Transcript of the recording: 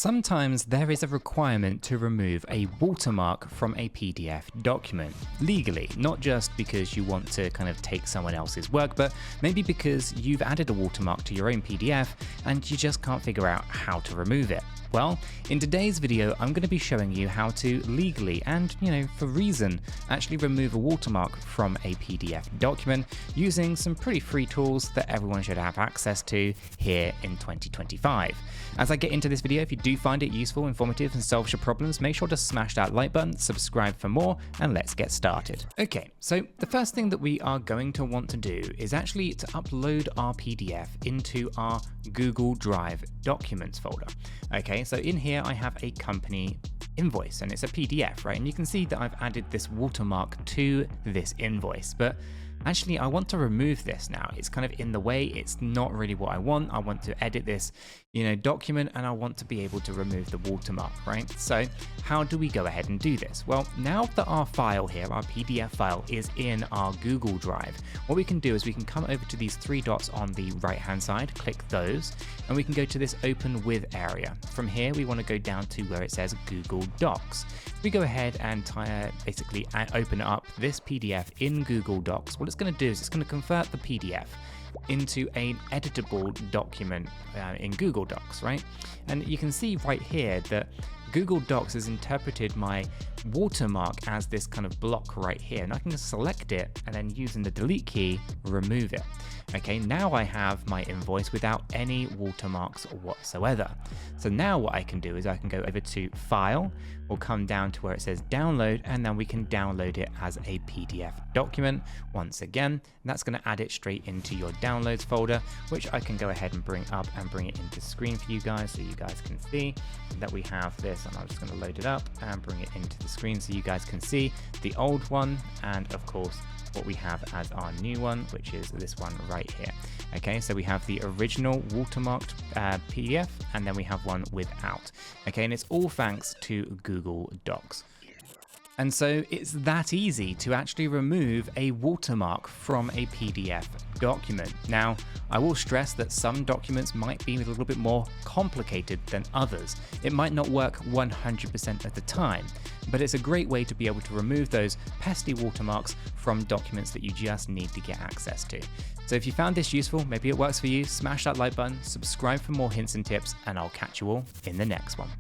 Sometimes there is a requirement to remove a watermark from a PDF document, legally, not just because you want to kind of take someone else's work, but maybe because you've added a watermark to your own PDF and you just can't figure out how to remove it. Well, in today's video, I'm going to be showing you how to legally and, for reason, actually remove a watermark from a PDF document using some pretty free tools that everyone should have access to here in 2025. As I get into this video, if you do find it useful, informative, and solves your problems, make sure to smash that like button, subscribe for more, and let's get started. Okay, so the first thing that we are going to want to do is actually to upload our PDF into our Google Drive documents folder. Okay, so in here I have a company invoice and it's a PDF, right? And you can see that I've added this watermark to this invoice, but actually I want to remove this now. It's kind of in the way. It's not really what I want. I want to edit this, document, and I want to be able to remove the watermark, right? So how do we go ahead and do this? Well, now that our file here, our PDF file, is in our Google Drive, what we can do is we can come over to these three dots on the right-hand side, click those, and we can go to this Open With area. From here, we want to go down to where it says Google Docs. We go ahead and basically open up this PDF in Google Docs. What it's going to do is it's going to convert the PDF into an editable document in Google Docs, right? And you can see right here that Google Docs has interpreted my watermark as this kind of block right here, and I can just select it and then using the delete key, remove it. Okay, now I have my invoice without any watermarks whatsoever. So now what I can do is I can go over to File, we'll come down to where it says Download, and then we can download it as a PDF document. Once again, that's going to add it straight into your Downloads folder, which I can go ahead and bring up and bring it into screen for you guys so you guys can see that we have this, and I'm just going to load it up and bring it into the screen so you guys can see the old one and of course what we have as our new one, which is this one right here. Okay, so we have the original watermarked PDF, and then we have one without. Okay, and it's all thanks to Google Docs. And so it's that easy to actually remove a watermark from a PDF document. Now, I will stress that some documents might be a little bit more complicated than others. It might not work 100% of the time, but it's a great way to be able to remove those pesky watermarks from documents that you just need to get access to. So if you found this useful, maybe it works for you, smash that like button, subscribe for more hints and tips, and I'll catch you all in the next one.